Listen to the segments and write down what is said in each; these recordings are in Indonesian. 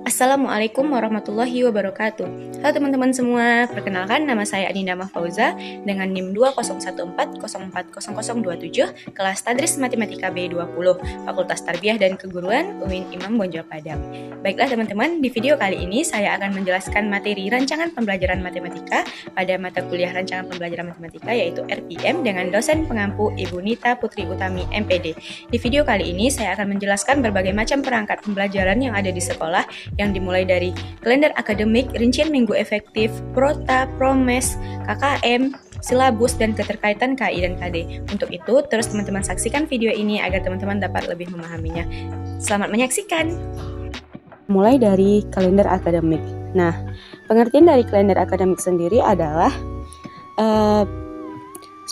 Assalamualaikum warahmatullahi wabarakatuh. Halo teman-teman semua, perkenalkan nama saya Adinda Mahfauza dengan NIM 20140400027, kelas Tadris Matematika B20, Fakultas Tarbiyah dan Keguruan UIN Imam Bonjol Padang. Baiklah teman-teman, di video kali ini saya akan menjelaskan materi rancangan pembelajaran matematika pada mata kuliah rancangan pembelajaran matematika yaitu RPM dengan dosen pengampu Ibu Nita Putri Utami MPD. Di video kali ini saya akan menjelaskan berbagai macam perangkat pembelajaran yang ada di sekolah yang dimulai dari kalender akademik, rincian minggu efektif, prota, promes, KKM, silabus, dan keterkaitan KI dan KD. Untuk itu, terus teman-teman saksikan video ini agar teman-teman dapat lebih memahaminya. Selamat menyaksikan! Mulai dari kalender akademik. Nah, pengertian dari kalender akademik sendiri adalah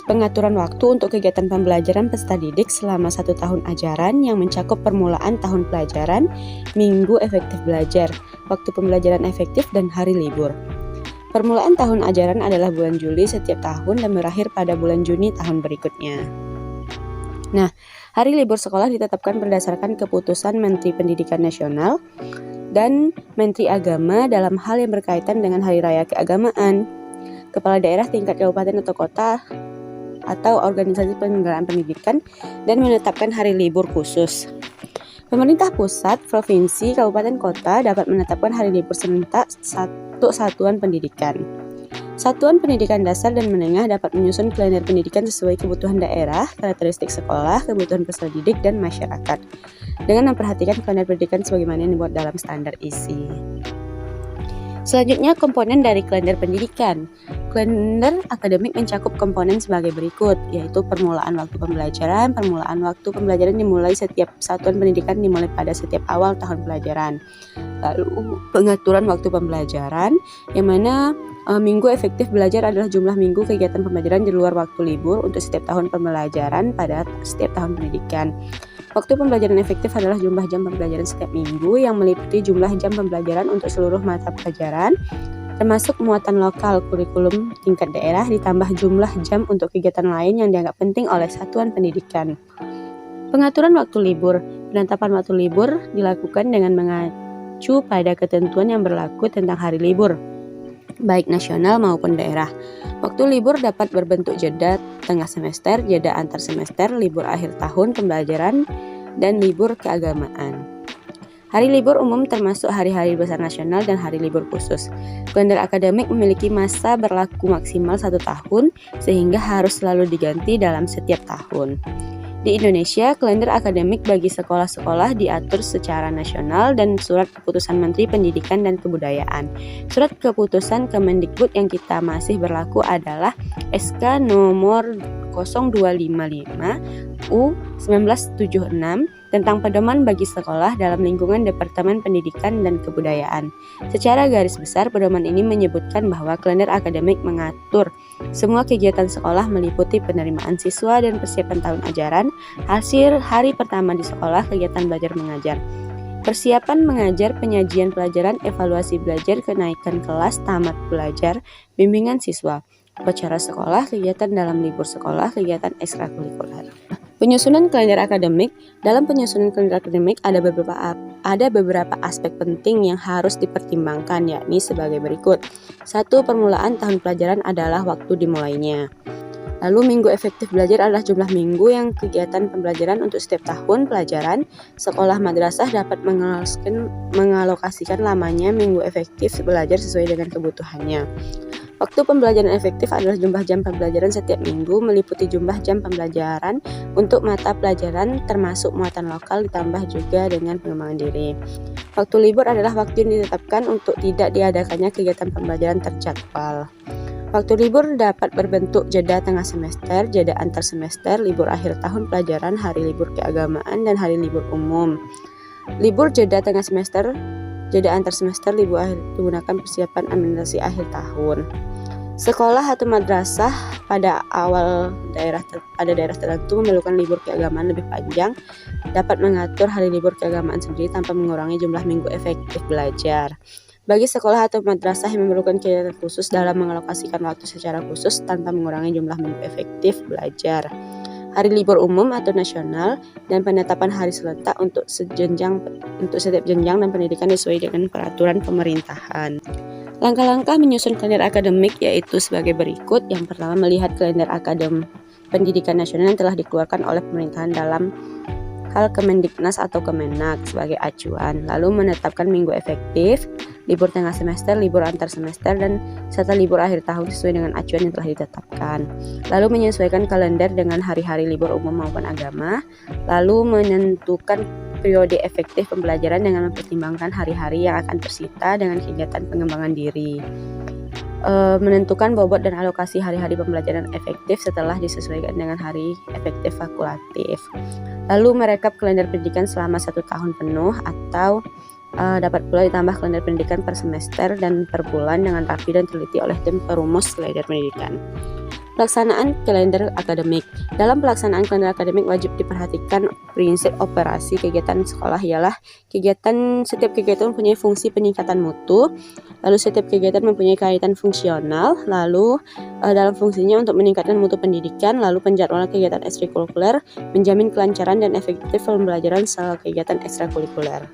pengaturan waktu untuk kegiatan pembelajaran peserta didik selama 1 tahun ajaran yang mencakup permulaan tahun pelajaran, minggu efektif belajar, waktu pembelajaran efektif, dan hari libur. Permulaan tahun ajaran adalah bulan Juli setiap tahun dan berakhir pada bulan Juni tahun berikutnya. Nah, hari libur sekolah ditetapkan berdasarkan keputusan Menteri Pendidikan Nasional dan Menteri Agama dalam hal yang berkaitan dengan hari raya keagamaan. Kepala daerah tingkat kabupaten atau kota atau organisasi penyelenggaraan pendidikan dan menetapkan hari libur khusus. Pemerintah pusat, provinsi, kabupaten, kota dapat menetapkan hari libur serentak satu satuan pendidikan. Satuan pendidikan dasar dan menengah dapat menyusun kalender pendidikan sesuai kebutuhan daerah, karakteristik sekolah, kebutuhan peserta didik, dan masyarakat, dengan memperhatikan kalender pendidikan sebagaimana yang dibuat dalam standar isi. Selanjutnya, komponen dari kalender pendidikan. Kalender akademik mencakup komponen sebagai berikut, yaitu permulaan waktu pembelajaran. Permulaan waktu pembelajaran dimulai setiap satuan pendidikan dimulai pada setiap awal tahun pelajaran. Lalu, pengaturan waktu pembelajaran, yang mana minggu efektif belajar adalah jumlah minggu kegiatan pembelajaran di luar waktu libur untuk setiap tahun pembelajaran pada setiap tahun pendidikan. Waktu pembelajaran efektif adalah jumlah jam pembelajaran setiap minggu yang meliputi jumlah jam pembelajaran untuk seluruh mata pelajaran, termasuk muatan lokal kurikulum tingkat daerah ditambah jumlah jam untuk kegiatan lain yang dianggap penting oleh satuan pendidikan. Pengaturan waktu libur. Penetapan waktu libur dilakukan dengan mengacu pada ketentuan yang berlaku tentang hari libur, baik nasional maupun daerah. Waktu libur dapat berbentuk jeda tengah semester, jeda antar semester, libur akhir tahun pembelajaran, dan libur keagamaan. Hari libur umum termasuk hari-hari besar nasional dan hari libur khusus. Kalender akademik memiliki masa berlaku maksimal 1 tahun, sehingga harus selalu diganti dalam setiap tahun. Di Indonesia, kalender akademik bagi sekolah-sekolah diatur secara nasional dan surat keputusan Menteri Pendidikan dan Kebudayaan. Surat keputusan Kemendikbud yang kita masih berlaku adalah SK nomor 0255 U 1976 tentang pedoman bagi sekolah dalam lingkungan Departemen Pendidikan dan Kebudayaan. Secara garis besar, pedoman ini menyebutkan bahwa kalender akademik mengatur semua kegiatan sekolah meliputi penerimaan siswa dan persiapan tahun ajaran, hasil hari pertama di sekolah, kegiatan belajar mengajar, persiapan mengajar, penyajian pelajaran, evaluasi belajar, kenaikan kelas, tamat belajar, bimbingan siswa, upacara sekolah, kegiatan dalam libur sekolah, kegiatan ekstrakurikuler. Penyusunan kalender akademik. Dalam penyusunan kalender akademik ada beberapa aspek penting yang harus dipertimbangkan, yakni sebagai berikut. 1. Permulaan tahun pelajaran adalah waktu dimulainya. Lalu minggu efektif belajar adalah jumlah minggu yang kegiatan pembelajaran untuk setiap tahun pelajaran. Sekolah madrasah dapat mengalokasikan lamanya minggu efektif belajar sesuai dengan kebutuhannya. Waktu pembelajaran efektif adalah jumlah jam pembelajaran setiap minggu, meliputi jumlah jam pembelajaran untuk mata pelajaran termasuk muatan lokal ditambah juga dengan pengembangan diri. Waktu libur adalah waktu yang ditetapkan untuk tidak diadakannya kegiatan pembelajaran terjadwal. Waktu libur dapat berbentuk jeda tengah semester, jeda antar semester, libur akhir tahun pelajaran, hari libur keagamaan, dan hari libur umum. Libur jeda tengah semester, jeda antar semester, libur akhir digunakan persiapan administrasi akhir tahun. Sekolah atau madrasah pada daerah tertentu memerlukan libur keagamaan lebih panjang, dapat mengatur hari libur keagamaan sendiri tanpa mengurangi jumlah minggu efektif belajar. Bagi sekolah atau madrasah yang memerlukan kegiatan khusus dalam mengalokasikan waktu secara khusus tanpa mengurangi jumlah minggu efektif belajar. hari libur umum atau nasional, dan penetapan hari serentak untuk setiap jenjang dan pendidikan sesuai dengan peraturan pemerintahan. Langkah-langkah menyusun kalender akademik yaitu sebagai berikut. Yang pertama, melihat kalender akademik pendidikan nasional yang telah dikeluarkan oleh pemerintahan dalam hal Kemendiknas atau Kemenak sebagai acuan, lalu menetapkan minggu efektif, libur tengah semester, libur antar semester, dan serta libur akhir tahun sesuai dengan acuan yang telah ditetapkan. Lalu menyesuaikan kalender dengan hari-hari libur umum maupun agama, lalu menentukan periode efektif pembelajaran dengan mempertimbangkan hari-hari yang akan tersita dengan kegiatan pengembangan diri. Menentukan bobot dan alokasi hari-hari pembelajaran efektif setelah disesuaikan dengan hari efektif fakultatif. Lalu merekap kalender pendidikan selama 1 tahun penuh atau dapat pula ditambah kalender pendidikan per semester dan per bulan dengan rapi dan teliti oleh tim perumus kalender pendidikan. Pelaksanaan kalender akademik. Dalam pelaksanaan kalender akademik wajib diperhatikan prinsip operasi kegiatan sekolah ialah setiap kegiatan mempunyai fungsi peningkatan mutu, lalu setiap kegiatan mempunyai kaitan fungsional, lalu dalam fungsinya untuk meningkatkan mutu pendidikan, lalu penjadwalan kegiatan ekstrakurikuler, menjamin kelancaran dan efektif pembelajaran selama kegiatan ekstrakurikuler.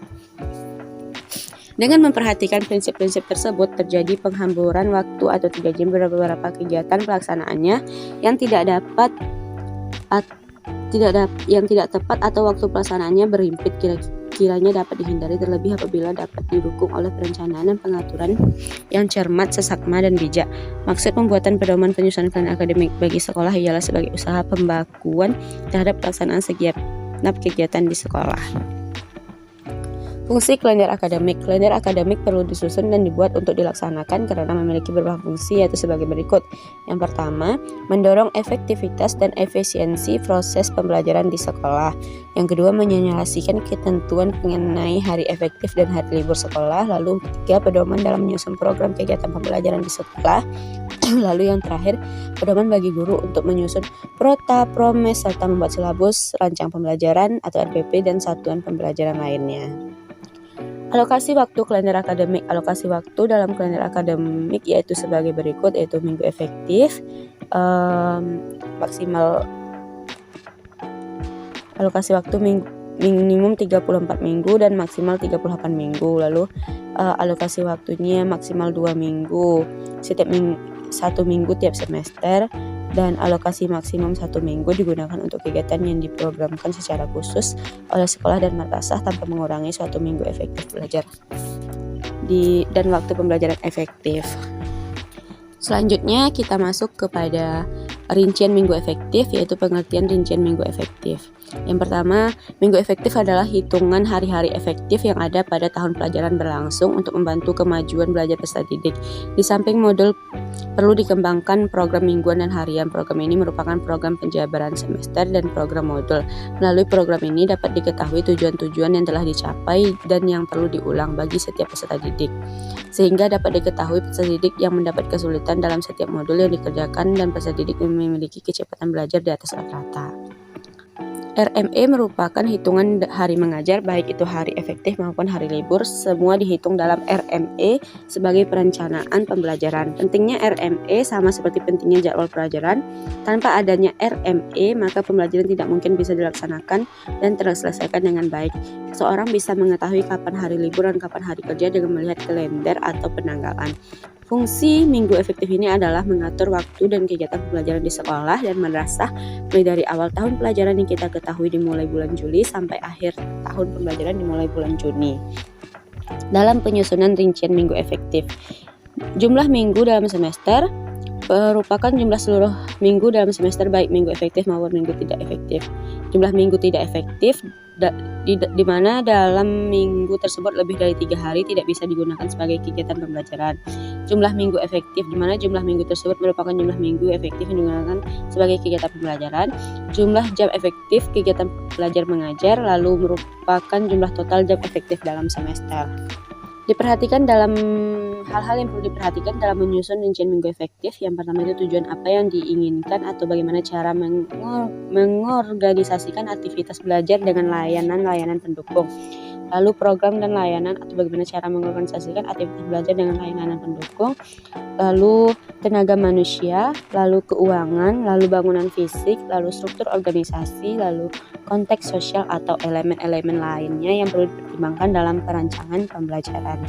Dengan memperhatikan prinsip-prinsip tersebut, terjadi penghamburan waktu atau 3 jam beberapa kegiatan pelaksanaannya yang tidak tepat atau waktu pelaksanaannya berhimpit kiranya dapat dihindari, terlebih apabila dapat didukung oleh perencanaan dan pengaturan yang cermat, seksama, dan bijak. Maksud pembuatan pedoman penyusunan kalender akademik bagi sekolah ialah sebagai usaha pembakuan terhadap pelaksanaan segenap kegiatan di sekolah. Fungsi kalender akademik. Kalender akademik perlu disusun dan dibuat untuk dilaksanakan karena memiliki beberapa fungsi, yaitu sebagai berikut. Yang pertama, mendorong efektivitas dan efisiensi proses pembelajaran di sekolah. Yang kedua, menyosialisasikan ketentuan mengenai hari efektif dan hari libur sekolah. Lalu ketiga, pedoman dalam menyusun program kegiatan pembelajaran di sekolah. Lalu yang terakhir, pedoman bagi guru untuk menyusun prota, promes, serta membuat silabus, rancang pembelajaran atau RPP, dan satuan pembelajaran lainnya. Alokasi waktu kalender akademik. Alokasi waktu dalam kalender akademik yaitu sebagai berikut, yaitu minggu efektif maksimal alokasi waktu minimum 34 minggu dan maksimal 38 minggu. Lalu alokasi waktunya maksimal 2 minggu setiap 1 minggu tiap semester, dan alokasi maksimum 1 minggu digunakan untuk kegiatan yang diprogramkan secara khusus oleh sekolah dan madrasah tanpa mengurangi 1 minggu efektif belajar dan waktu pembelajaran efektif. Selanjutnya kita masuk kepada rincian minggu efektif, yaitu pengertian rincian minggu efektif. Yang pertama, minggu efektif adalah hitungan hari-hari efektif yang ada pada tahun pelajaran berlangsung untuk membantu kemajuan belajar peserta didik. Di samping modul, perlu dikembangkan program mingguan dan harian. Program ini merupakan program penjabaran semester dan program modul. Melalui program ini dapat diketahui tujuan-tujuan yang telah dicapai dan yang perlu diulang bagi setiap peserta didik, sehingga dapat diketahui peserta didik yang mendapat kesulitan dalam setiap modul yang dikerjakan dan peserta didik memiliki kecepatan belajar di atas rata-rata. RME merupakan hitungan hari mengajar, baik itu hari efektif maupun hari libur, semua dihitung dalam RME sebagai perencanaan pembelajaran. Pentingnya RME sama seperti pentingnya jadwal pelajaran. Tanpa adanya RME, maka pembelajaran tidak mungkin bisa dilaksanakan dan terselesaikan dengan baik. Seseorang bisa mengetahui kapan hari libur dan kapan hari kerja dengan melihat kalender atau penanggalan. Fungsi minggu efektif ini adalah mengatur waktu dan kegiatan pembelajaran di sekolah dan madrasah mulai dari awal tahun pelajaran yang kita ketahui dimulai bulan Juli sampai akhir tahun pembelajaran dimulai bulan Juni. Dalam penyusunan rincian minggu efektif, jumlah minggu dalam semester merupakan jumlah seluruh minggu dalam semester, baik minggu efektif maupun minggu tidak efektif. Jumlah minggu tidak efektif di mana dalam minggu tersebut lebih dari 3 hari tidak bisa digunakan sebagai kegiatan pembelajaran. Jumlah minggu efektif di mana jumlah minggu tersebut merupakan jumlah minggu efektif yang digunakan sebagai kegiatan pembelajaran. Jumlah jam efektif kegiatan belajar mengajar, lalu merupakan jumlah total jam efektif dalam semester. Diperhatikan dalam hal-hal yang perlu diperhatikan dalam menyusun rincian minggu efektif. Yang pertama itu tujuan apa yang diinginkan atau bagaimana cara mengorganisasikan aktivitas belajar dengan layanan-layanan pendukung. lalu program dan layanan atau bagaimana cara mengorganisasikan aktivitas belajar dengan layanan pendukung, lalu tenaga manusia, lalu keuangan, lalu bangunan fisik, lalu struktur organisasi, lalu konteks sosial atau elemen-elemen lainnya yang perlu dipertimbangkan dalam perancangan pembelajaran.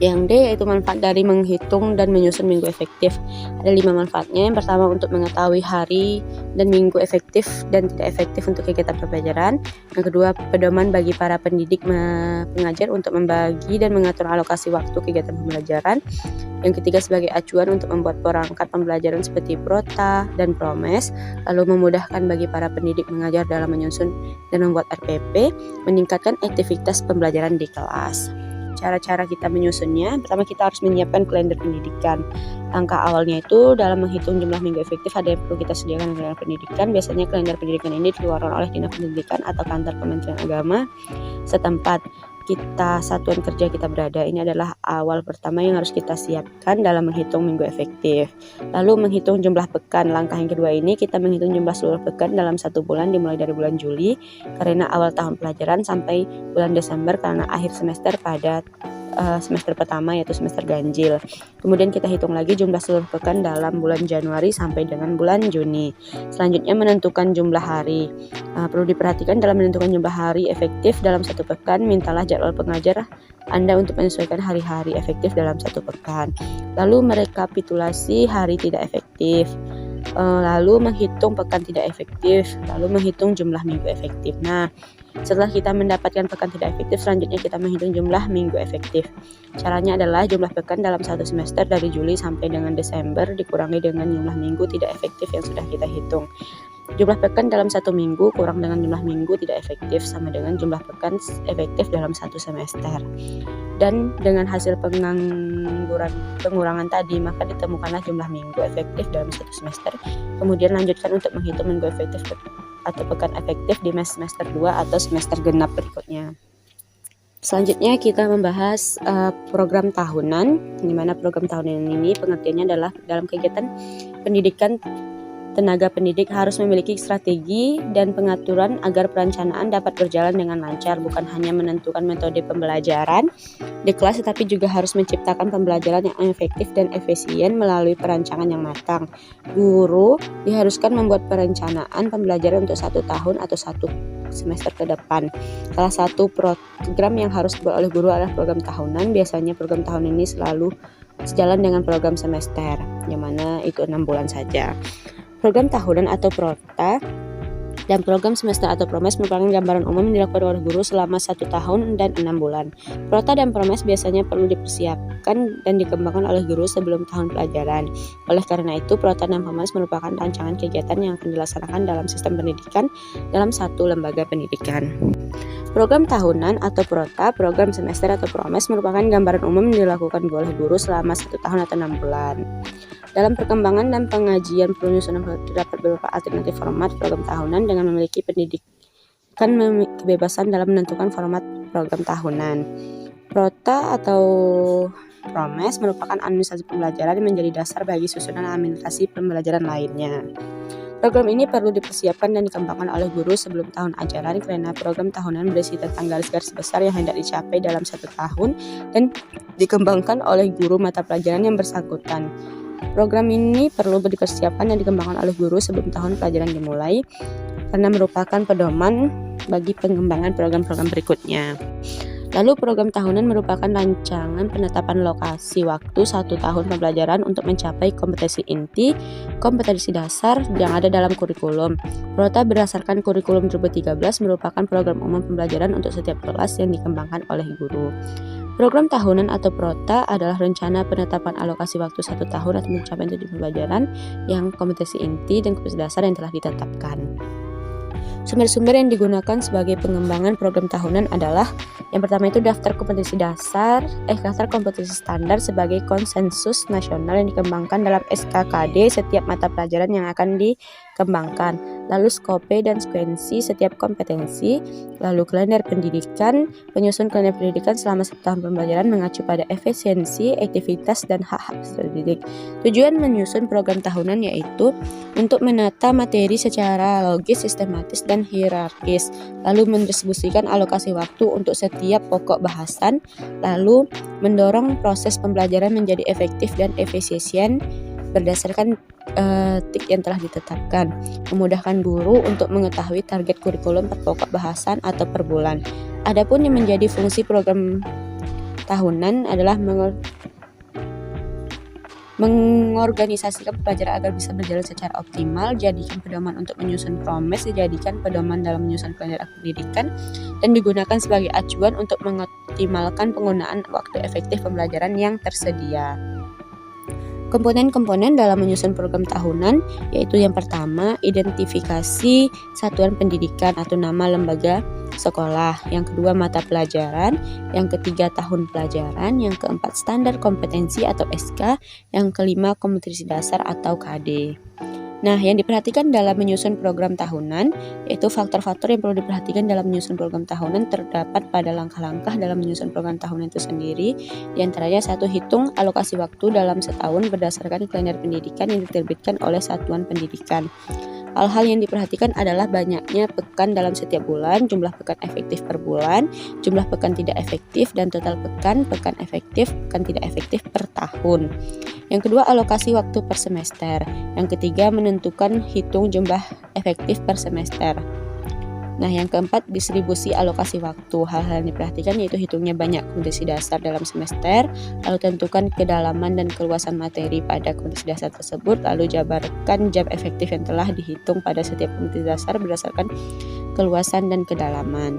Yang D yaitu manfaat dari menghitung dan menyusun minggu efektif. Ada 5 manfaatnya. Yang pertama untuk mengetahui hari dan minggu efektif dan tidak efektif untuk kegiatan pembelajaran. Yang kedua pedoman bagi para pendidik pengajar untuk membagi dan mengatur alokasi waktu kegiatan pembelajaran. Yang ketiga sebagai acuan untuk membuat perangkat pembelajaran seperti Prota dan Promes, lalu memudahkan bagi para pendidik mengajar dalam menyusun dan membuat RPP, meningkatkan aktivitas pembelajaran di kelas. Cara-cara kita menyusunnya, pertama kita harus menyiapkan kalender pendidikan. Langkah awalnya itu dalam menghitung jumlah minggu efektif ada yang perlu kita sediakan kalender pendidikan. Biasanya kalender pendidikan ini dikeluarkan oleh Dinas Pendidikan atau kantor Kementerian Agama setempat satuan kerja kita berada. Ini adalah awal pertama yang harus kita siapkan dalam menghitung minggu efektif. Lalu menghitung jumlah pekan. Langkah yang kedua ini kita menghitung jumlah seluruh pekan dalam 1 bulan dimulai dari bulan Juli karena awal tahun pelajaran sampai bulan Desember karena akhir semester pada semester pertama yaitu semester ganjil. Kemudian kita hitung lagi jumlah seluruh pekan dalam bulan Januari sampai dengan bulan Juni. Selanjutnya menentukan jumlah hari. Perlu diperhatikan dalam menentukan jumlah hari efektif dalam 1 pekan, mintalah jadwal pengajar Anda untuk menyesuaikan hari-hari efektif dalam 1 pekan. Lalu merekapitulasi hari tidak efektif. Lalu menghitung pekan tidak efektif, lalu menghitung jumlah minggu efektif. Nah, setelah kita mendapatkan pekan tidak efektif, selanjutnya kita menghitung jumlah minggu efektif. Caranya adalah jumlah pekan dalam 1 semester dari Juli sampai dengan Desember dikurangi dengan jumlah minggu tidak efektif yang sudah kita hitung. Jumlah pekan dalam 1 minggu kurang dengan jumlah minggu tidak efektif sama dengan jumlah pekan efektif dalam 1 semester. Dan dengan hasil pengurangan tadi, maka ditemukanlah jumlah minggu efektif dalam 1 semester. Kemudian lanjutkan untuk menghitung minggu efektif atau pekan efektif di semester 2 atau semester genap berikutnya. Selanjutnya kita membahas program tahunan, di mana program tahunan ini pengertiannya adalah dalam kegiatan pendidikan tenaga pendidik harus memiliki strategi dan pengaturan agar perencanaan dapat berjalan dengan lancar, bukan hanya menentukan metode pembelajaran di kelas tetapi juga harus menciptakan pembelajaran yang efektif dan efisien melalui perancangan yang matang. Guru diharuskan membuat perencanaan pembelajaran untuk 1 tahun atau 1 semester ke depan. Salah satu program yang harus dibuat oleh guru adalah program tahunan. Biasanya program tahunan ini selalu sejalan dengan program semester, yang mana itu 6 bulan saja. Program tahunan atau Prota dan program semester atau Promes merupakan gambaran umum yang dilakukan oleh guru selama 1 tahun dan 6 bulan. Prota dan Promes biasanya perlu dipersiapkan dan dikembangkan oleh guru sebelum tahun pelajaran. Oleh karena itu, Prota dan Promes merupakan rancangan kegiatan yang akan dilaksanakan dalam sistem pendidikan dalam 1 lembaga pendidikan. Program tahunan atau Prota, program semester atau Promes merupakan gambaran umum yang dilakukan oleh guru selama 1 tahun atau 6 bulan. Dalam perkembangan dan pengajian penyusunan terdapat beberapa alternatif format program tahunan dengan memiliki pendidikan kebebasan dalam menentukan format program tahunan. Prota atau Promes merupakan administrasi pembelajaran yang menjadi dasar bagi susunan administrasi pembelajaran lainnya. Program ini perlu dipersiapkan dan dikembangkan oleh guru sebelum tahun ajaran karena program tahunan berisi tentang garis-garis besar yang hendak dicapai dalam 1 tahun dan dikembangkan oleh guru mata pelajaran yang bersangkutan. Program ini perlu dipersiapkan dan dikembangkan oleh guru sebelum tahun pelajaran dimulai karena merupakan pedoman bagi pengembangan program-program berikutnya. Lalu program tahunan merupakan rancangan penetapan lokasi waktu 1 tahun pembelajaran untuk mencapai kompetensi inti, kompetensi dasar yang ada dalam kurikulum. Prota berdasarkan kurikulum 2013 merupakan program umum pembelajaran untuk setiap kelas yang dikembangkan oleh guru. Program tahunan atau Prota adalah rencana penetapan alokasi waktu 1 tahun atau mencapai tujuan pembelajaran yang kompetensi inti dan kompetensi dasar yang telah ditetapkan. Sumber-sumber yang digunakan sebagai pengembangan program tahunan adalah yang pertama itu daftar kompetensi standar sebagai konsensus nasional yang dikembangkan dalam SKKD setiap mata pelajaran yang akan kembangkan. Lalu skope dan sekuensi setiap kompetensi, lalu kalender pendidikan, penyusun kalender pendidikan selama 1 tahun pembelajaran mengacu pada efisiensi, aktivitas, dan hak-hak peserta didik. Tujuan menyusun program tahunan yaitu untuk menata materi secara logis, sistematis, dan hierarkis, lalu mendistribusikan alokasi waktu untuk setiap pokok bahasan, lalu mendorong proses pembelajaran menjadi efektif dan efisien berdasarkan tik yang telah ditetapkan, memudahkan guru untuk mengetahui target kurikulum per pokok bahasan atau per bulan. Adapun yang menjadi fungsi program tahunan adalah mengorganisasikan pembelajaran agar bisa berjalan secara optimal, jadikan pedoman untuk menyusun promes, dijadikan pedoman dalam menyusun kalender pendidikan, dan digunakan sebagai acuan untuk mengoptimalkan penggunaan waktu efektif pembelajaran yang tersedia. Komponen-komponen dalam menyusun program tahunan yaitu yang pertama, identifikasi satuan pendidikan atau nama lembaga sekolah, yang kedua mata pelajaran, yang ketiga tahun pelajaran, yang keempat standar kompetensi atau SK, yang kelima kompetensi dasar atau KD. Nah, yang diperhatikan dalam menyusun program tahunan yaitu faktor-faktor yang perlu diperhatikan dalam menyusun program tahunan terdapat pada langkah-langkah dalam menyusun program tahunan itu sendiri. Di antaranya 1. Hitung alokasi waktu dalam setahun berdasarkan kalender pendidikan yang diterbitkan oleh satuan pendidikan. Hal-hal yang diperhatikan adalah banyaknya pekan dalam setiap bulan, jumlah pekan efektif per bulan, jumlah pekan tidak efektif, dan total pekan efektif, pekan tidak efektif per tahun. Yang kedua, alokasi waktu per semester. Yang ketiga, menentukan hitung jumlah efektif per semester. Nah, yang keempat, distribusi alokasi waktu. Hal-hal yang diperhatikan yaitu hitungnya banyak kompetensi dasar dalam semester, lalu tentukan kedalaman dan keluasan materi pada kompetensi dasar tersebut, lalu jabarkan jam efektif yang telah dihitung pada setiap kompetensi dasar berdasarkan keluasan dan kedalaman.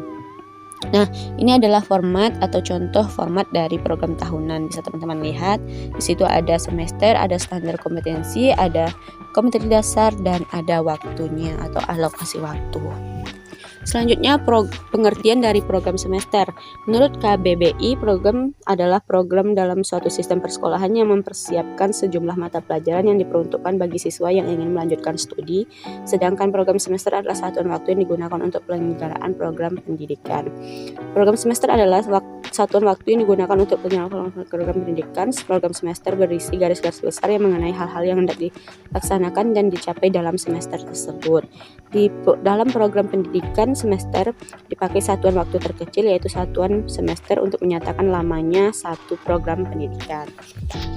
Nah, ini adalah format atau contoh format dari program tahunan. Bisa teman-teman lihat, di situ ada semester, ada standar kompetensi, ada kompetensi dasar, dan ada waktunya atau alokasi waktu. Selanjutnya, pengertian dari program semester. Menurut KBBI, program adalah program dalam suatu sistem persekolahan yang mempersiapkan sejumlah mata pelajaran yang diperuntukkan bagi siswa yang ingin melanjutkan studi, sedangkan program semester adalah satuan waktu yang digunakan untuk penyelenggaraan program pendidikan. Program semester adalah satuan waktu yang digunakan untuk penyelenggaraan program pendidikan. Program semester berisi garis-garis besar yang mengenai hal-hal yang hendak dilaksanakan dan dicapai dalam semester tersebut. Di dalam program pendidikan semester dipakai satuan waktu terkecil yaitu satuan semester untuk menyatakan lamanya satu program pendidikan.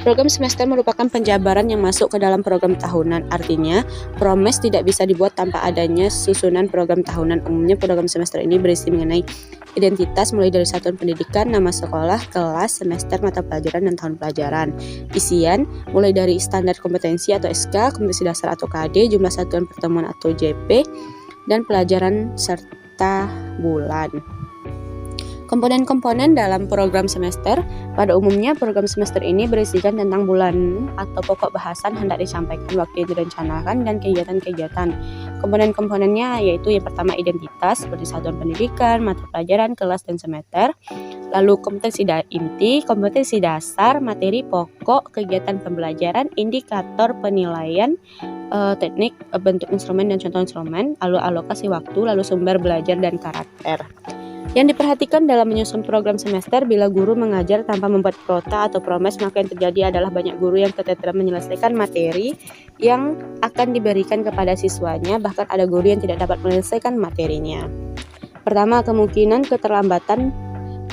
Program semester merupakan penjabaran yang masuk ke dalam program tahunan. Artinya, promes tidak bisa dibuat tanpa adanya susunan program tahunan. Umumnya program semester ini berisi mengenai identitas mulai dari satuan pendidikan, nama sekolah, kelas, semester, mata pelajaran, dan tahun pelajaran. Isian mulai dari standar kompetensi atau SK, kompetensi dasar atau KD, jumlah satuan pertemuan atau JP, dan pelajaran serta bulan. Komponen-komponen dalam program semester. Pada umumnya program semester ini berisikan tentang bulan atau pokok bahasan hendak disampaikan, waktu yang direncanakan, dan kegiatan-kegiatan. Komponen-komponennya yaitu yang pertama identitas seperti satuan pendidikan, mata pelajaran, kelas, dan semester. Lalu kompetensi inti, kompetensi dasar, materi pokok, kegiatan pembelajaran, indikator penilaian, teknik, bentuk instrumen dan contoh instrumen, lalu alokasi waktu, lalu sumber belajar dan karakter. Yang diperhatikan dalam menyusun program semester, bila guru mengajar tanpa membuat prota atau promes, maka yang terjadi adalah banyak guru yang keteteran menyelesaikan materi yang akan diberikan kepada siswanya, bahkan ada guru yang tidak dapat menyelesaikan materinya. Pertama, kemungkinan keterlambatan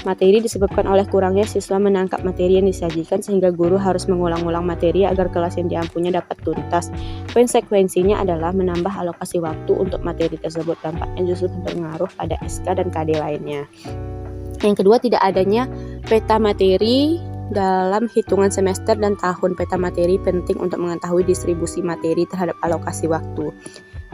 materi disebabkan oleh kurangnya siswa menangkap materi yang disajikan sehingga guru harus mengulang-ulang materi agar kelas yang diampunya dapat tuntas. Konsekuensinya adalah menambah alokasi waktu untuk materi tersebut. Dampaknya justru berpengaruh pada SK dan KD lainnya. Yang kedua, tidak adanya peta materi dalam hitungan semester dan tahun. Peta materi penting untuk mengetahui distribusi materi terhadap alokasi waktu.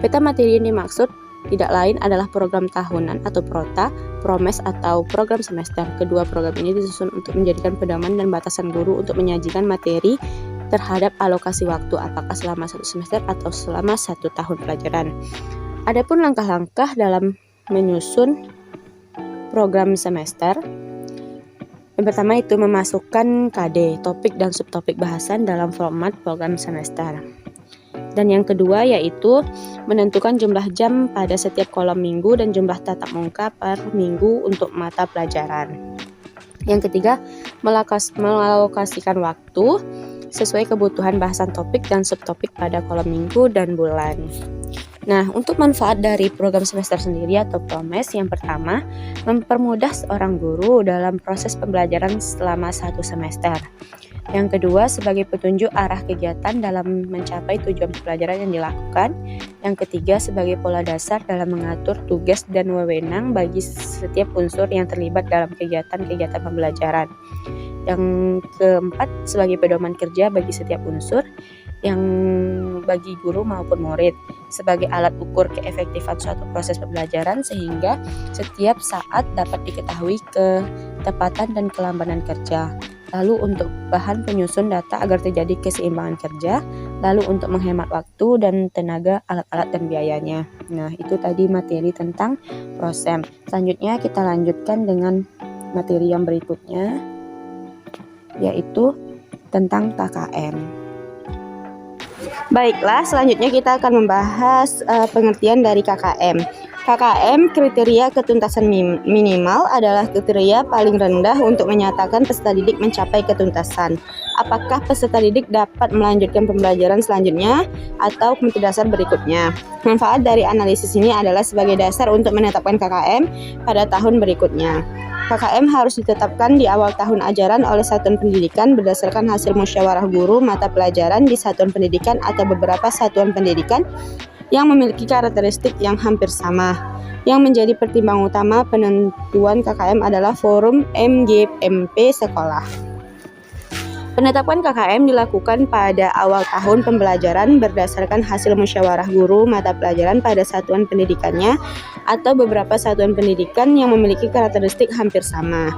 Peta materi yang dimaksud tidak lain adalah program tahunan atau prota, promes atau program semester. Kedua program ini disusun untuk menjadikan pedoman dan batasan guru untuk menyajikan materi terhadap alokasi waktu, apakah selama satu semester atau selama 1 tahun pelajaran. Adapun langkah-langkah dalam menyusun program semester. Yang pertama itu memasukkan KD, topik dan subtopik bahasan dalam format program semester. Dan yang kedua yaitu menentukan jumlah jam pada setiap kolom minggu dan jumlah tatap muka per minggu untuk mata pelajaran. Yang ketiga, melokasikan waktu sesuai kebutuhan bahasan topik dan subtopik pada kolom minggu dan bulan. Nah, untuk manfaat dari program semester sendiri atau PROMES, yang pertama, mempermudah seorang guru dalam proses pembelajaran selama 1 semester. Yang kedua, sebagai petunjuk arah kegiatan dalam mencapai tujuan pembelajaran yang dilakukan. Yang ketiga, sebagai pola dasar dalam mengatur tugas dan wewenang bagi setiap unsur yang terlibat dalam kegiatan-kegiatan pembelajaran. Yang keempat, sebagai pedoman kerja bagi setiap unsur yang bagi guru maupun murid, sebagai alat ukur keefektifan suatu proses pembelajaran sehingga setiap saat dapat diketahui ketepatan dan kelambanan kerja. Lalu untuk bahan penyusun data agar terjadi keseimbangan kerja, lalu untuk menghemat waktu dan tenaga, alat-alat dan biayanya. Nah, itu tadi materi tentang PROSEM. Selanjutnya kita lanjutkan dengan materi yang berikutnya, yaitu tentang KKM. Baiklah, selanjutnya kita akan membahas pengertian dari KKM. KKM, kriteria ketuntasan minimal, adalah kriteria paling rendah untuk menyatakan peserta didik mencapai ketuntasan. Apakah peserta didik dapat melanjutkan pembelajaran selanjutnya atau metode dasar berikutnya? Manfaat dari analisis ini adalah sebagai dasar untuk menetapkan KKM pada tahun berikutnya. KKM harus ditetapkan di awal tahun ajaran oleh satuan pendidikan berdasarkan hasil musyawarah guru mata pelajaran di satuan pendidikan atau beberapa satuan pendidikan yang memiliki karakteristik yang hampir sama. Yang menjadi pertimbangan utama penentuan KKM adalah forum MGMP sekolah. Penetapan KKM dilakukan pada awal tahun pembelajaran berdasarkan hasil musyawarah guru mata pelajaran pada satuan pendidikannya atau beberapa satuan pendidikan yang memiliki karakteristik hampir sama.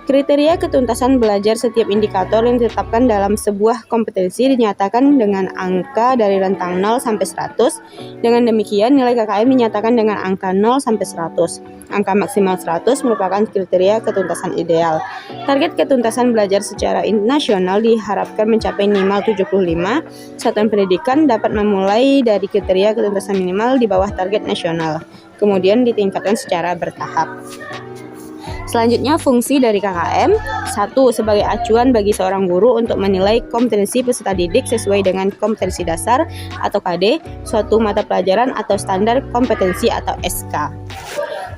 Kriteria ketuntasan belajar setiap indikator yang ditetapkan dalam sebuah kompetensi dinyatakan dengan angka dari rentang 0 sampai 100. Dengan demikian, nilai KKM dinyatakan dengan angka 0 sampai 100. Angka maksimal 100 merupakan kriteria ketuntasan ideal. Target ketuntasan belajar secara nasional diharapkan mencapai minimal 75. Satuan pendidikan dapat memulai dari kriteria ketuntasan minimal di bawah target nasional, kemudian ditingkatkan secara bertahap. Selanjutnya, fungsi dari KKM. 1. Sebagai acuan bagi seorang guru untuk menilai kompetensi peserta didik sesuai dengan kompetensi dasar atau KD, suatu mata pelajaran atau standar kompetensi atau SK.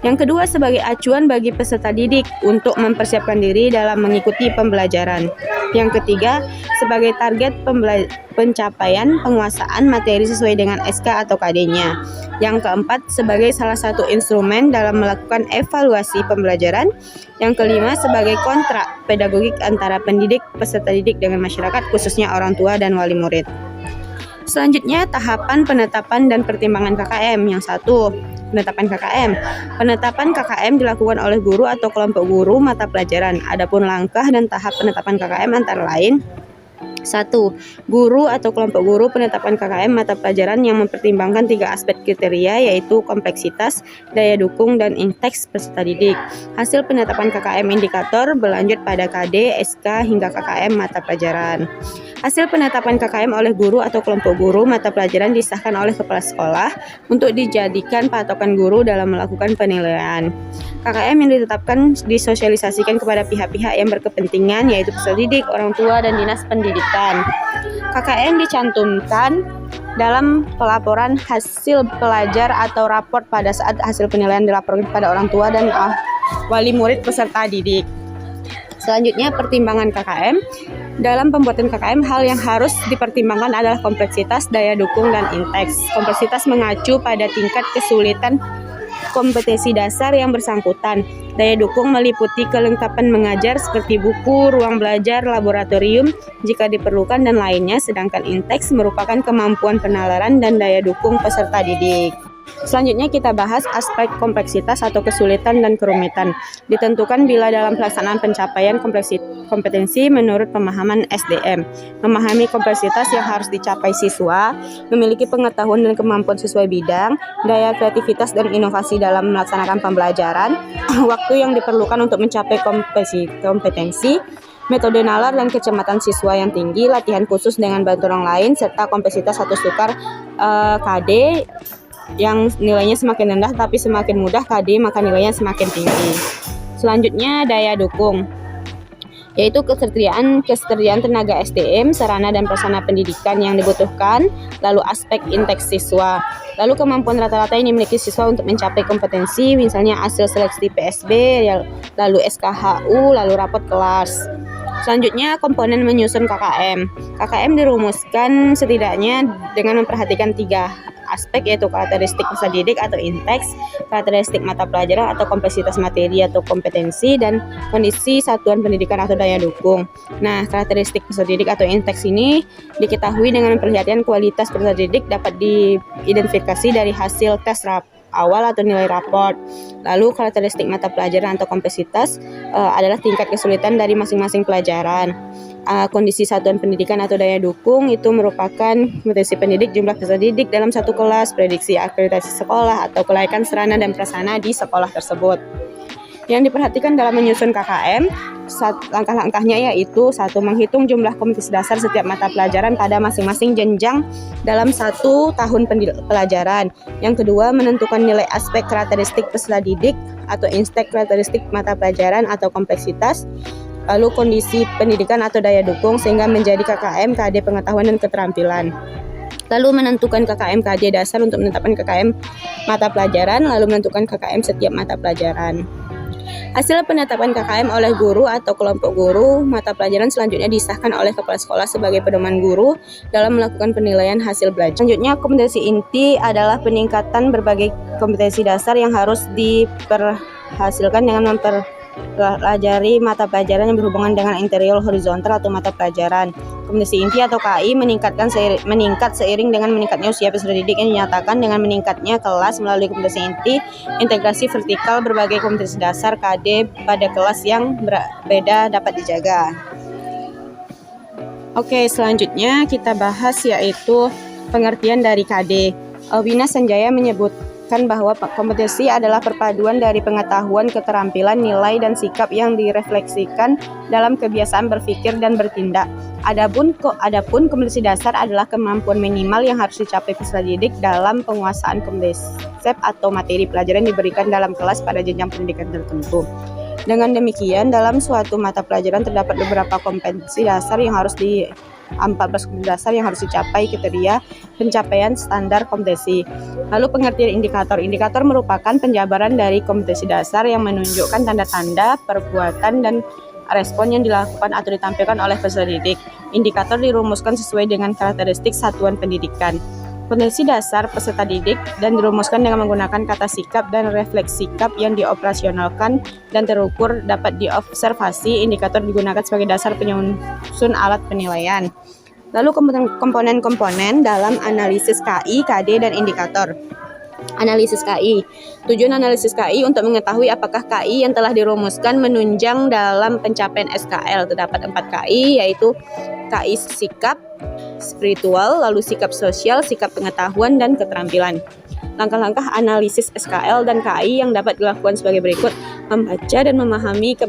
Yang kedua, sebagai acuan bagi peserta didik untuk mempersiapkan diri dalam mengikuti pembelajaran. Yang ketiga, sebagai target pencapaian penguasaan materi sesuai dengan SK atau KD-nya. Yang keempat, sebagai salah satu instrumen dalam melakukan evaluasi pembelajaran. Yang kelima, sebagai kontrak pedagogik antara pendidik, peserta didik dengan masyarakat, khususnya orang tua dan wali murid. Selanjutnya, tahapan penetapan dan pertimbangan KKM. Yang 1. Penetapan KKM. Penetapan KKM dilakukan oleh guru atau kelompok guru mata pelajaran. Adapun langkah dan tahap penetapan KKM antara lain: 1. Guru atau kelompok guru penetapan KKM mata pelajaran yang mempertimbangkan 3 aspek kriteria, yaitu kompleksitas, daya dukung, dan inteks peserta didik. Hasil penetapan KKM indikator berlanjut pada KD, SK, hingga KKM mata pelajaran. Hasil penetapan KKM oleh guru atau kelompok guru mata pelajaran disahkan oleh kepala sekolah untuk dijadikan patokan guru dalam melakukan penilaian. KKM yang ditetapkan disosialisasikan kepada pihak-pihak yang berkepentingan, yaitu peserta didik, orang tua, dan dinas pendidikan. KKM dicantumkan dalam pelaporan hasil pelajar atau raport pada saat hasil penilaian dilaporkan kepada orang tua dan wali murid peserta didik. Selanjutnya, pertimbangan KKM. Dalam pembuatan KKM, hal yang harus dipertimbangkan adalah kompleksitas, daya dukung, dan inteks. Kompleksitas mengacu pada tingkat kesulitan kompetensi dasar yang bersangkutan. Daya dukung meliputi kelengkapan mengajar seperti buku, ruang belajar, laboratorium jika diperlukan, dan lainnya. Sedangkan inteks merupakan kemampuan penalaran dan daya dukung peserta didik. Selanjutnya kita bahas aspek kompleksitas atau kesulitan dan kerumitan. Ditentukan bila dalam pelaksanaan pencapaian kompetensi menurut pemahaman SDM. Memahami kompleksitas yang harus dicapai siswa, memiliki pengetahuan dan kemampuan sesuai bidang, daya kreativitas dan inovasi dalam melaksanakan pembelajaran, waktu yang diperlukan untuk mencapai kompetensi, metode nalar dan kecermatan siswa yang tinggi, latihan khusus dengan bantu orang lain, serta kompleksitas satu sukar KD yang nilainya semakin rendah tapi semakin mudah KD maka nilainya semakin tinggi. Selanjutnya daya dukung, yaitu ketersediaan tenaga SDM, sarana dan prasarana pendidikan yang dibutuhkan, lalu aspek inteks siswa, lalu kemampuan rata-rata yang dimiliki siswa untuk mencapai kompetensi, misalnya hasil seleksi PSB, lalu SKHU, lalu rapot kelas. Selanjutnya komponen menyusun KKM. KKM dirumuskan setidaknya dengan memperhatikan 3 aspek, yaitu karakteristik peserta didik atau inteks, karakteristik mata pelajaran atau kompleksitas materi atau kompetensi, dan kondisi satuan pendidikan atau daya dukung. Nah, karakteristik peserta didik atau inteks ini diketahui dengan memperhatikan kualitas peserta didik dapat diidentifikasi dari hasil tes awal atau nilai raport. Lalu karakteristik mata pelajaran atau kompleksitas adalah tingkat kesulitan dari masing-masing pelajaran. Kondisi satuan pendidikan atau daya dukung itu merupakan kompetensi pendidik, jumlah peserta didik dalam satu kelas, prediksi akreditasi sekolah atau kelaikan sarana dan prasarana di sekolah tersebut. Yang diperhatikan dalam menyusun KKM, langkah-langkahnya yaitu 1. Menghitung jumlah kompetensi dasar setiap mata pelajaran pada masing-masing jenjang dalam 1 tahun pelajaran. Yang kedua, menentukan nilai aspek karakteristik peserta didik atau instek karakteristik mata pelajaran atau kompleksitas, lalu kondisi pendidikan atau daya dukung sehingga menjadi KKM, KD pengetahuan dan keterampilan. Lalu menentukan KKM KD dasar untuk menetapkan KKM mata pelajaran, lalu menentukan KKM setiap mata pelajaran. Hasil penetapan KKM oleh guru atau kelompok guru mata pelajaran selanjutnya disahkan oleh kepala sekolah sebagai pedoman guru dalam melakukan penilaian hasil belajar. Selanjutnya, kompetensi inti adalah peningkatan berbagai kompetensi dasar yang harus diperhasilkan dengan mempelajari mata pelajaran yang berhubungan dengan interior horizontal atau mata pelajaran. Kompetensi inti atau KI meningkat seiring dengan meningkatnya usia peserta didik yang dinyatakan dengan meningkatnya kelas melalui kompetensi inti, integrasi vertikal berbagai kompetensi dasar KD pada kelas yang berbeda dapat dijaga. Oke, selanjutnya kita bahas yaitu pengertian dari KD. Wina Sanjaya menyebutkan bahwa kompetensi adalah perpaduan dari pengetahuan, keterampilan, nilai, dan sikap yang direfleksikan dalam kebiasaan berpikir dan bertindak. Adapun kompetensi dasar adalah kemampuan minimal yang harus dicapai peserta didik dalam penguasaan konsep atau materi pelajaran diberikan dalam kelas pada jenjang pendidikan tertentu. Dengan demikian, dalam suatu mata pelajaran terdapat beberapa kompetensi dasar yang harus 14 kompetensi dasar yang harus dicapai kriteria pencapaian standar kompetensi. Lalu pengertian indikator. Indikator merupakan penjabaran dari kompetensi dasar yang menunjukkan tanda-tanda, perbuatan, dan respon yang dilakukan atau ditampilkan oleh peserta didik. Indikator dirumuskan sesuai dengan karakteristik satuan pendidikan. Kompetensi dasar peserta didik dan dirumuskan dengan menggunakan kata sikap dan refleks sikap yang dioperasionalkan dan terukur dapat diobservasi. Indikator digunakan sebagai dasar penyusun alat penilaian. Lalu komponen-komponen dalam analisis KI, KD, dan indikator. Analisis KI. Tujuan analisis KI untuk mengetahui apakah KI yang telah dirumuskan menunjang dalam pencapaian SKL. Terdapat 4 KI, yaitu KI sikap, spiritual, lalu sikap sosial, sikap pengetahuan, dan keterampilan. Langkah-langkah analisis SKL dan KI yang dapat dilakukan sebagai berikut. Membaca dan memahami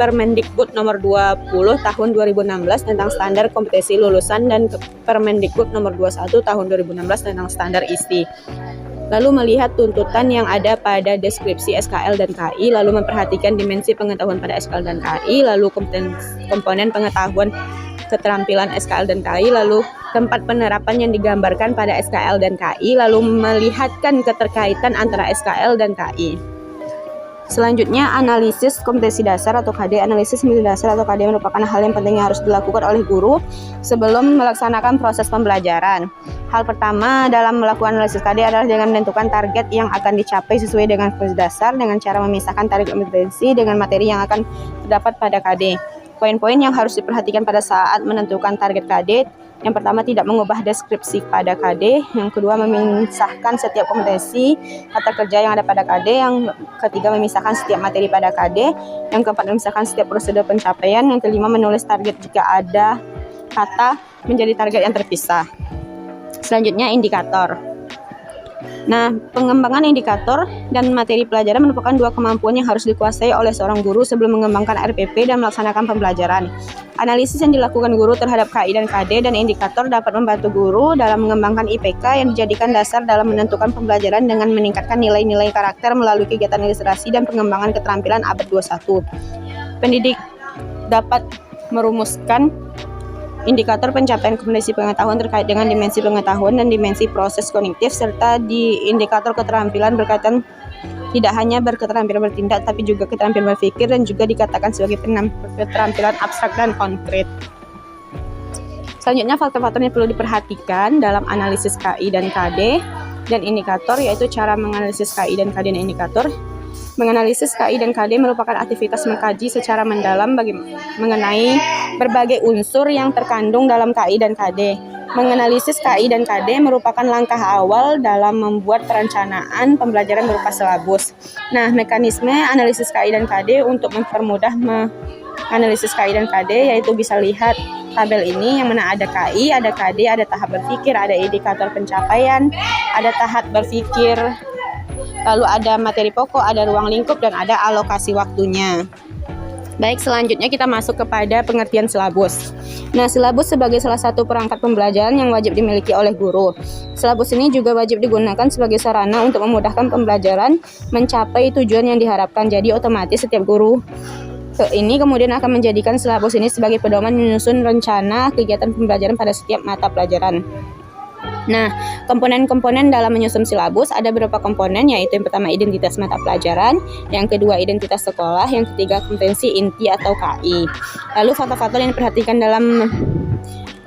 Permendikbud nomor 20 tahun 2016 tentang standar kompetensi lulusan dan Permendikbud nomor 21 tahun 2016 tentang standar ISTI. Lalu melihat tuntutan yang ada pada deskripsi SKL dan KI, lalu memperhatikan dimensi pengetahuan pada SKL dan KI, lalu komponen pengetahuan keterampilan SKL dan KI, lalu tempat penerapan yang digambarkan pada SKL dan KI, lalu melihatkan keterkaitan antara SKL dan KI. Selanjutnya, analisis kompetensi dasar atau KD. Analisis kompetensi dasar atau KD merupakan hal yang penting yang harus dilakukan oleh guru sebelum melaksanakan proses pembelajaran. Hal pertama dalam melakukan analisis KD adalah dengan menentukan target yang akan dicapai sesuai dengan kompetensi dasar dengan cara memisahkan target kompetensi dengan materi yang akan terdapat pada KD. Poin-poin yang harus diperhatikan pada saat menentukan target KD. Yang pertama, tidak mengubah deskripsi pada KD. Yang kedua, memisahkan setiap kompetensi kata kerja yang ada pada KD. Yang ketiga, memisahkan setiap materi pada KD. Yang keempat, memisahkan setiap prosedur pencapaian. Yang kelima, menulis target jika ada kata menjadi target yang terpisah. Selanjutnya, indikator. Nah, pengembangan indikator dan materi pelajaran merupakan dua kemampuan yang harus dikuasai oleh seorang guru sebelum mengembangkan RPP dan melaksanakan pembelajaran. Analisis yang dilakukan guru terhadap KI dan KD dan indikator dapat membantu guru dalam mengembangkan IPK yang dijadikan dasar dalam menentukan pembelajaran dengan meningkatkan nilai-nilai karakter melalui kegiatan literasi dan pengembangan keterampilan abad 21. Pendidik dapat merumuskan indikator pencapaian kompetensi pengetahuan terkait dengan dimensi pengetahuan dan dimensi proses kognitif, serta di indikator keterampilan berkaitan tidak hanya berketerampilan bertindak tapi juga keterampilan berpikir dan juga dikatakan sebagai keterampilan abstrak dan konkret. Selanjutnya faktor-faktor yang perlu diperhatikan dalam analisis KI dan KD dan indikator, yaitu cara menganalisis KI dan KD dan indikator. Menganalisis KI dan KD merupakan aktivitas mengkaji secara mendalam mengenai berbagai unsur yang terkandung dalam KI dan KD. Menganalisis KI dan KD merupakan langkah awal dalam membuat perencanaan pembelajaran berupa silabus. Nah, mekanisme analisis KI dan KD untuk mempermudah menganalisis KI dan KD yaitu bisa lihat tabel ini, yang mana ada KI, ada KD, ada tahap berpikir, ada indikator pencapaian, ada tahap berpikir, lalu ada materi pokok, ada ruang lingkup, dan ada alokasi waktunya. Baik, selanjutnya kita masuk kepada pengertian silabus. Nah, silabus sebagai salah satu perangkat pembelajaran yang wajib dimiliki oleh guru. Silabus ini juga wajib digunakan sebagai sarana untuk memudahkan pembelajaran mencapai tujuan yang diharapkan. Jadi otomatis setiap guru ini kemudian akan menjadikan silabus ini sebagai pedoman menyusun rencana kegiatan pembelajaran pada setiap mata pelajaran. Nah, komponen-komponen dalam menyusun silabus ada beberapa komponen, yaitu yang pertama identitas mata pelajaran, yang kedua identitas sekolah, yang ketiga kompetensi inti atau KI. Lalu faktor-faktor yang diperhatikan dalam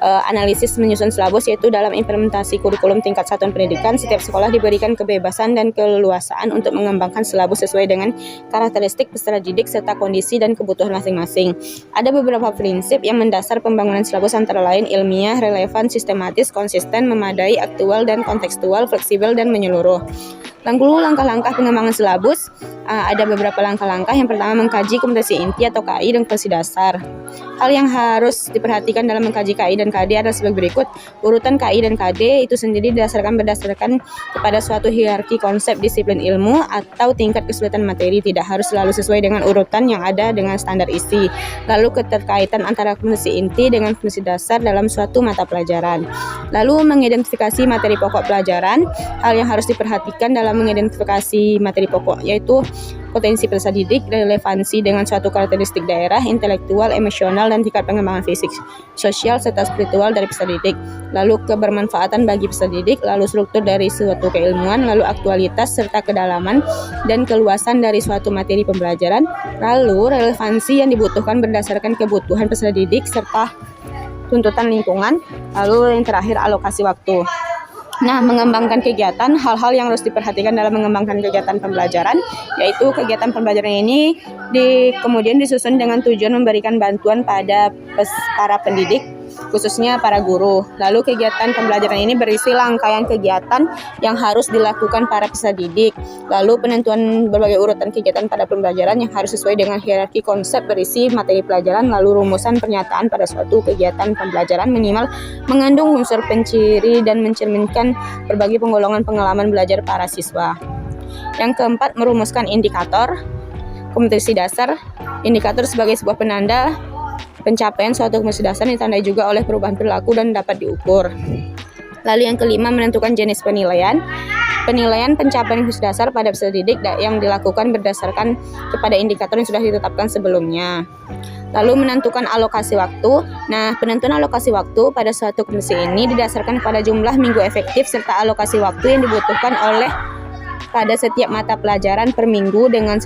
analisis menyusun silabus, yaitu dalam implementasi kurikulum tingkat satuan pendidikan, setiap sekolah diberikan kebebasan dan keleluasaan untuk mengembangkan silabus sesuai dengan karakteristik peserta didik serta kondisi dan kebutuhan masing-masing. Ada beberapa prinsip yang mendasar pembangunan silabus, antara lain ilmiah, relevan, sistematis, konsisten, memadai, aktual dan kontekstual, fleksibel dan menyeluruh. Lalu langkah-langkah pengembangan silabus, ada beberapa langkah-langkah. Yang pertama, mengkaji kompetensi inti atau KI dan kompetensi dasar. Hal yang harus diperhatikan dalam mengkaji KI dan KD adalah sebagai berikut. Urutan KI dan KD itu sendiri berdasarkan kepada suatu hierarki konsep disiplin ilmu atau tingkat kesulitan materi, tidak harus selalu sesuai dengan urutan yang ada dengan standar isi. Lalu keterkaitan antara kompetensi inti dengan kompetensi dasar dalam suatu mata pelajaran. Lalu mengidentifikasi materi pokok pelajaran. Hal yang harus diperhatikan dalam mengidentifikasi materi pokok yaitu potensi peserta didik, relevansi dengan suatu karakteristik daerah, intelektual, emosional, dan tingkat pengembangan fisik, sosial, serta spiritual dari peserta didik. Lalu kebermanfaatan bagi peserta didik, lalu struktur dari suatu keilmuan, lalu aktualitas serta kedalaman dan keluasan dari suatu materi pembelajaran, lalu relevansi yang dibutuhkan berdasarkan kebutuhan peserta didik serta tuntutan lingkungan, lalu yang terakhir alokasi waktu. Nah, mengembangkan kegiatan, hal-hal yang harus diperhatikan dalam mengembangkan kegiatan pembelajaran, yaitu kegiatan pembelajaran ini kemudian disusun dengan tujuan memberikan bantuan pada para pendidik, khususnya para guru. Lalu kegiatan pembelajaran ini berisi rangkaian kegiatan yang harus dilakukan para peserta didik. Lalu penentuan berbagai urutan kegiatan pada pembelajaran yang harus sesuai dengan hierarki konsep berisi materi pelajaran. Lalu rumusan pernyataan pada suatu kegiatan pembelajaran minimal mengandung unsur penciri dan mencerminkan berbagai penggolongan pengalaman belajar para siswa. Yang keempat, merumuskan indikator kompetensi dasar. Indikator sebagai sebuah penanda pencapaian suatu kompetensi dasar ditandai juga oleh perubahan perilaku dan dapat diukur. Lalu yang kelima, menentukan jenis penilaian. Penilaian pencapaian kompetensi dasar pada peserta didik yang dilakukan berdasarkan kepada indikator yang sudah ditetapkan sebelumnya. Lalu menentukan alokasi waktu. Nah, penentuan alokasi waktu pada suatu kompetensi ini didasarkan pada jumlah minggu efektif serta alokasi waktu yang dibutuhkan oleh pada setiap mata pelajaran per minggu dengan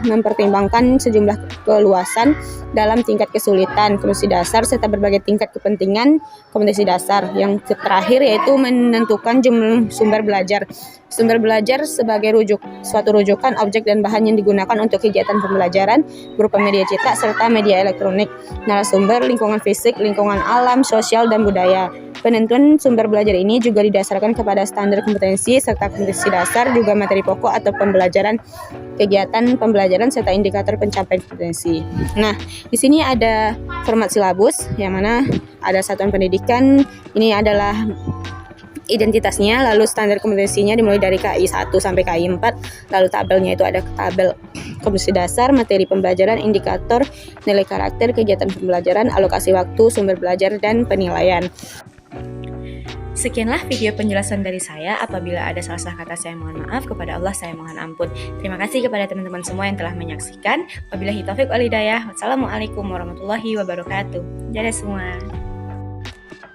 mempertimbangkan sejumlah keluasan dalam tingkat kesulitan kompetensi dasar serta berbagai tingkat kepentingan kompetensi dasar. Yang terakhir yaitu menentukan jumlah sumber belajar. Sumber belajar sebagai suatu rujukan, objek dan bahan yang digunakan untuk kegiatan pembelajaran berupa media cetak serta media elektronik, narasumber, lingkungan fisik, lingkungan alam, sosial, dan budaya. Penentuan sumber belajar ini juga didasarkan kepada standar kompetensi serta kompetensi dasar, juga materi pokok atau pembelajaran, kegiatan pembelajaran serta indikator pencapaian kompetensi. Nah, di sini ada format silabus yang mana ada satuan pendidikan. Ini adalah identitasnya, lalu standar kompetensinya dimulai dari KI 1 sampai KI 4, lalu tabelnya itu ada tabel kompetensi dasar, materi pembelajaran, indikator, nilai karakter, kegiatan pembelajaran, alokasi waktu, sumber belajar, dan penilaian. Sekianlah video penjelasan dari saya. Apabila ada salah-salah kata, saya mohon maaf. Kepada Allah saya mohon ampun. Terima kasih kepada teman-teman semua yang telah menyaksikan. Wabillahi taufiq wal hidayah. Wassalamualaikum warahmatullahi wabarakatuh. Dadah semua.